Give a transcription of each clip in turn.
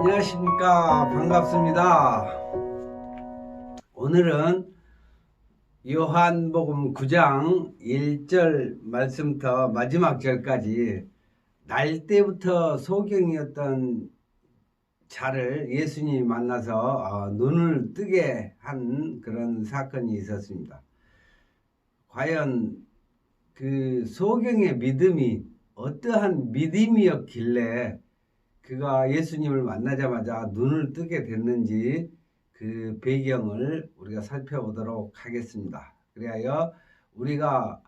안녕하십니까. 반갑습니다. 오늘은 요한복음 9장 1절 말씀부터 마지막 절까지 날 때부터 소경이었던 자를 예수님이 만나서 눈을 뜨게 한 그런 사건이 있었습니다. 과연 그 소경의 믿음이 어떠한 믿음이었길래 그가 예수님을 만나자마자 눈을 뜨게 됐는지 그 배경을 우리가 살펴보도록 하겠습니다. 그리하여 우리가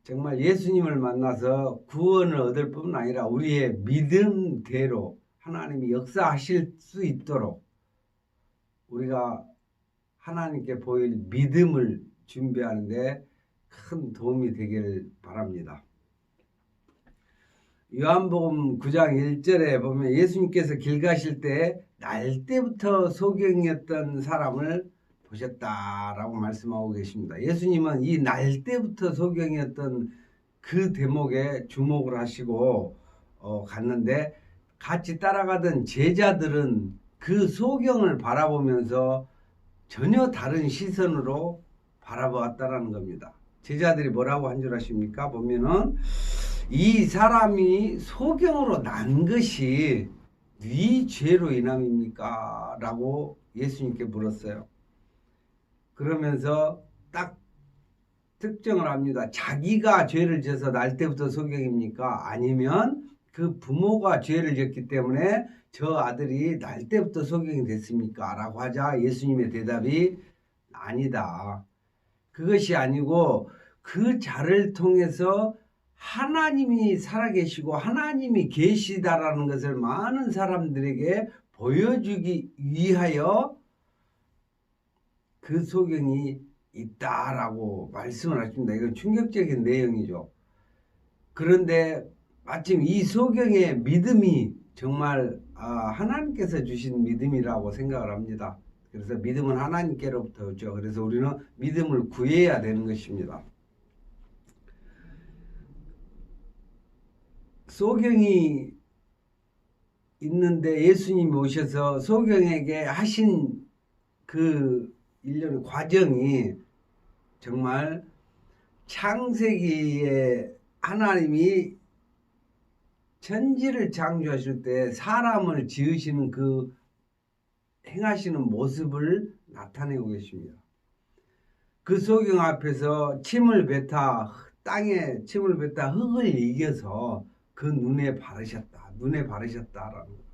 정말 예수님을 만나서 구원을 얻을 뿐만 아니라 우리의 믿음대로 하나님이 역사하실 수 있도록 우리가 하나님께 보일 믿음을 준비하는데 큰 도움이 되길 바랍니다. 요한복음 9장 1절에 보면 예수님께서 길 가실 때 날 때부터 소경이었던 사람을 보셨다라고 말씀하고 계십니다. 예수님은 이 날 때부터 소경이었던 그 대목에 주목을 하시고 갔는데 같이 따라가던 제자들은 그 소경을 바라보면서 전혀 다른 시선으로 바라보았다라는 겁니다. 제자들이 뭐라고 한 줄 아십니까? 보면은 이 사람이 소경으로 난 것이 네 죄로 인함입니까? 라고 예수님께 물었어요. 그러면서 딱 특정을 합니다. 자기가 죄를 져서 날 때부터 소경입니까? 아니면 그 부모가 죄를 졌기 때문에 저 아들이 날 때부터 소경이 됐습니까? 라고 하자 예수님의 대답이 아니다. 그것이 아니고 그 자를 통해서 하나님이 살아계시고 하나님이 계시다라는 것을 많은 사람들에게 보여주기 위하여 그 소경이 있다라고 말씀을 하십니다. 이건 충격적인 내용이죠. 그런데 마침 이 소경의 믿음이 정말 하나님께서 주신 믿음이라고 생각을 합니다. 그래서 믿음은 하나님께로부터 오죠. 그래서 우리는 믿음을 구해야 되는 것입니다. 소경이 있는데 예수님이 오셔서 소경에게 하신 그 일련의 과정이 정말 창세기에 하나님이 천지를 창조하실 때 사람을 지으시는 그 행하시는 모습을 나타내고 계십니다. 그 소경 앞에서 땅에 침을 뱉다 흙을 이겨서 그 눈에 바르셨다라는 것.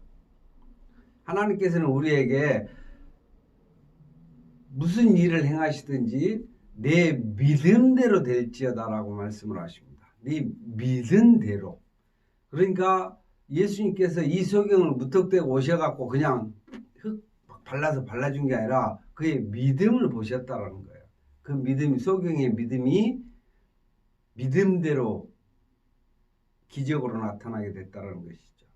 하나님께서는 우리에게 무슨 일을 행하시든지 내 믿음대로 될지어다라고 말씀을 하십니다. 네 믿음대로. 그러니까 예수님께서 이 소경을 무턱대고 오셔갖고 그냥 흙 발라준 게 아니라 그의 믿음을 보셨다라는 거예요. 그 믿음이, 소경의 믿음이 믿음대로 기적으로 나타나게 됐다는 것이죠.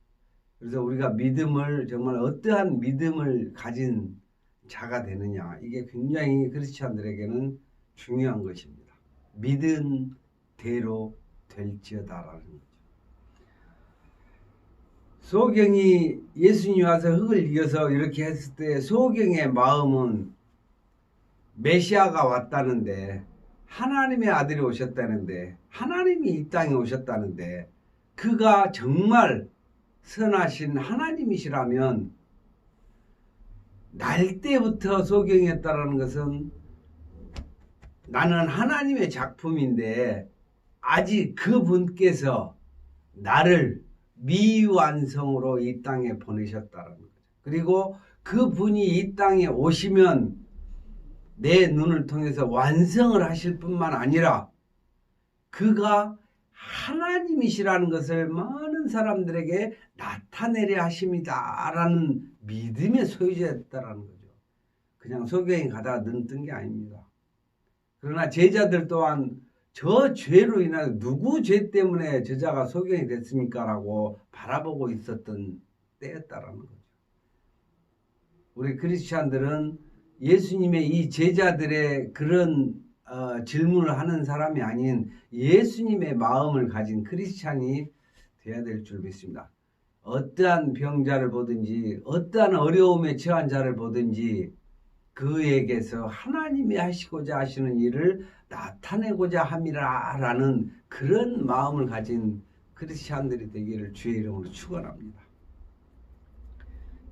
그래서 우리가 믿음을, 정말 어떠한 믿음을 가진 자가 되느냐, 이게 굉장히 크리스찬들에게는 중요한 것입니다. 믿은 대로 될지어다라는 거죠. 소경이 예수님이 와서 흙을 이겨서 이렇게 했을 때 소경의 마음은 메시아가 왔다는데, 하나님의 아들이 오셨다는데, 하나님이 이 땅에 오셨다는데, 그가 정말 선하신 하나님이시라면 날 때부터 소경이었다는 것은 나는 하나님의 작품인데 아직 그분께서 나를 미완성으로 이 땅에 보내셨다는 거죠. 그리고 그분이 이 땅에 오시면 내 눈을 통해서 완성을 하실 뿐만 아니라 그가 하나님이시라는 것을 많은 사람들에게 나타내려 하십니다 라는 믿음의 소유자였다라는 거죠. 그냥 소경이 가다가 눈 뜬 게 아닙니다. 그러나 제자들 또한 저 죄로 인해 누구 죄 때문에 저자가 소경이 됐습니까? 라고 바라보고 있었던 때였다라는 거죠. 우리 크리스찬들은 예수님의 이 제자들의 그런 질문을 하는 사람이 아닌 예수님의 마음을 가진 크리스찬이 되어야 될 줄 믿습니다. 어떠한 병자를 보든지 어떠한 어려움에 처한 자를 보든지 그에게서 하나님이 하시고자 하시는 일을 나타내고자 함이라라는 그런 마음을 가진 크리스찬들이 되기를 주의 이름으로 축원합니다.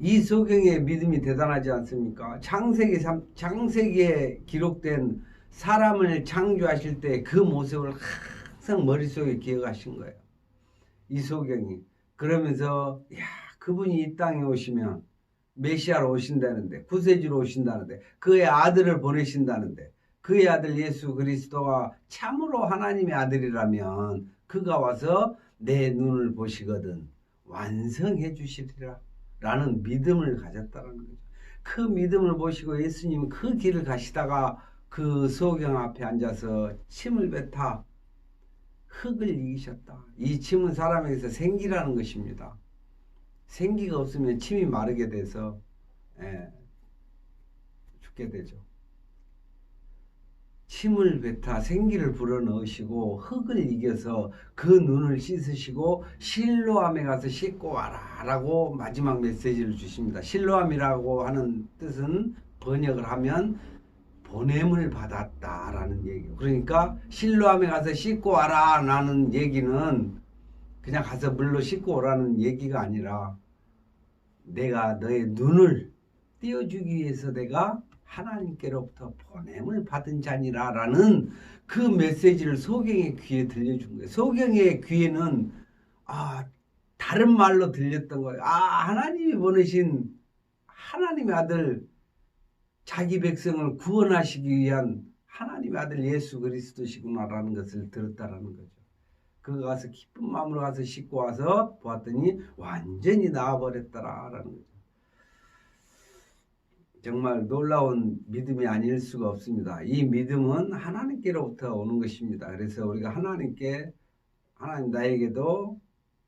이 소경의 믿음이 대단하지 않습니까? 창세기에 기록된 사람을 창조하실 때 그 모습을 항상 머릿속에 기억하신 거예요. 이 소경이. 그러면서 야, 그분이 이 땅에 오시면 메시아로 오신다는데, 구세주로 오신다는데, 그의 아들을 보내신다는데, 그의 아들 예수 그리스도가 참으로 하나님의 아들이라면 그가 와서 내 눈을 보시거든 완성해 주시리라 라는 믿음을 가졌다는 거죠. 그 믿음을 보시고 예수님은 그 길을 가시다가 그 소경 앞에 앉아서 침을 뱉어 흙을 이기셨다. 이 침은 사람에게서 생기라는 것입니다. 생기가 없으면 침이 마르게 돼서 죽게 되죠. 침을 뱉어 생기를 불어넣으시고 흙을 이겨서 그 눈을 씻으시고 실로암에 가서 씻고 와라 라고 마지막 메시지를 주십니다. 실로암이라고 하는 뜻은 번역을 하면 보냄을 받았다라는 얘기예요. 그러니까 실로암에 가서 씻고 와라 라는 얘기는 그냥 가서 물로 씻고 오라는 얘기가 아니라 내가 너의 눈을 띄워주기 위해서 내가 하나님께로부터 보냄을 받은 자니라 라는 그 메시지를 소경의 귀에 들려준 거예요. 소경의 귀에는 다른 말로 들렸던 거예요. 하나님이 보내신 하나님의 아들, 자기 백성을 구원하시기 위한 하나님의 아들 예수 그리스도시구나라는 것을 들었다라는 거죠. 그가 가서 기쁜 마음으로 가서 씻고 와서 보았더니 완전히 나아버렸더라라는 거죠. 정말 놀라운 믿음이 아닐 수가 없습니다. 이 믿음은 하나님께로부터 오는 것입니다. 그래서 우리가 하나님 나에게도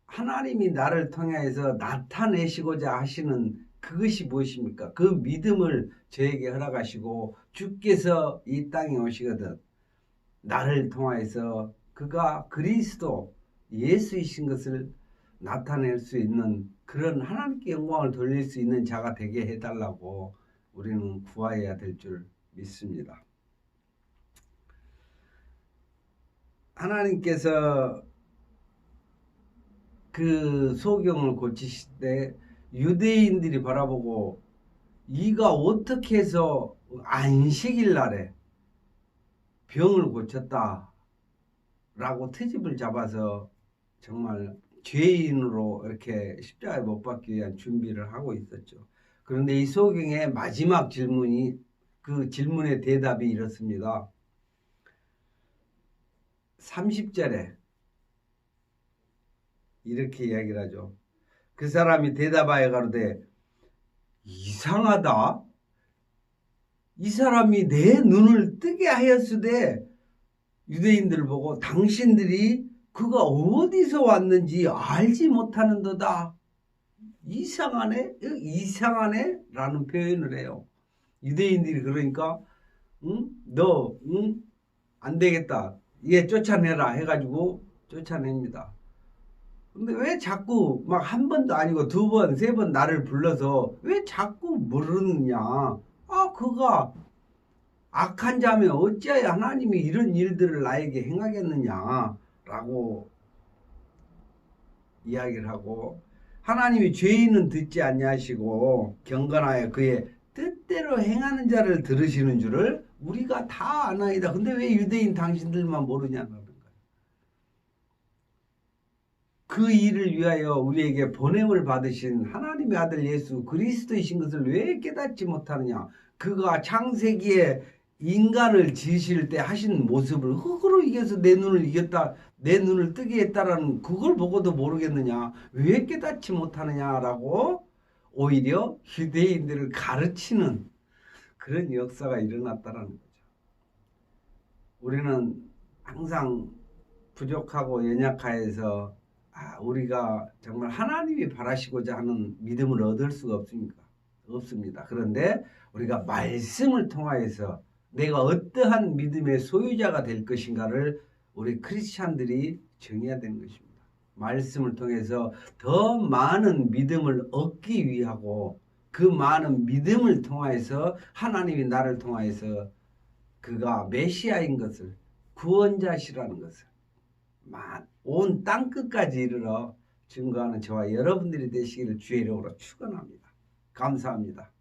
하나님이 나를 통해서 나타내시고자 하시는 그것이 무엇입니까? 그 믿음을 저에게 허락하시고 주께서 이 땅에 오시거든 나를 통하여서 그가 그리스도 예수이신 것을 나타낼 수 있는 그런 하나님께 영광을 돌릴 수 있는 자가 되게 해달라고 우리는 구하여야 될 줄 믿습니다. 하나님께서 그 소경을 고치실 때 유대인들이 바라보고 이가 어떻게 해서 안식일 날에 병을 고쳤다 라고 트집을 잡아서 정말 죄인으로 이렇게 십자가에 못 박기 위한 준비를 하고 있었죠. 그런데 이 소경의 마지막 질문이 그 질문의 대답이 이렇습니다. 30절에 이렇게 이야기를 하죠. 그 사람이 대답하여 가로되 이상하다. 이 사람이 내 눈을 뜨게 하였으되 유대인들을 보고 당신들이 그가 어디서 왔는지 알지 못하는도다. 이상하네? 이상하네? 라는 표현을 해요. 유대인들이 그러니까 너 안 되겠다. 얘 쫓아내라 해가지고 쫓아냅니다. 근데 왜 자꾸 막 한 번도 아니고 두 번, 세 번 나를 불러서 왜 자꾸 물으느냐. 그가 악한 자면 어찌하여 하나님이 이런 일들을 나에게 행하겠느냐 라고 이야기를 하고 하나님이 죄인은 듣지 아니하시고 경건하여 그의 뜻대로 행하는 자를 들으시는 줄을 우리가 다 아나이다. 근데 왜 유대인 당신들만 모르냐는 거예요. 그 일을 위하여 우리에게 보냄을 받으신 하나님의 아들 예수 그리스도이신 것을 왜 깨닫지 못하느냐. 그가 창세기에 인간을 지으실 때 하신 모습을 흙으로 이겨서 내 눈을 이겼다, 내 눈을 뜨게 했다라는 그걸 보고도 모르겠느냐, 왜 깨닫지 못하느냐라고 오히려 유대인들을 가르치는 그런 역사가 일어났다라는 거죠. 우리는 항상 부족하고 연약하여서 우리가 정말 하나님이 바라시고자 하는 믿음을 얻을 수가 없습니다. 그런데 우리가 말씀을 통하여서 내가 어떠한 믿음의 소유자가 될 것인가를 우리 크리스찬들이 정해야 되는 것입니다. 말씀을 통해서 더 많은 믿음을 얻기 위하고 그 많은 믿음을 통하여서 하나님이 나를 통하여서 그가 메시아인 것을 구원자시라는 것을 온 땅끝까지 이르러 증거하는 저와 여러분들이 되시기를 주의 이름으로 축원합니다. 감사합니다.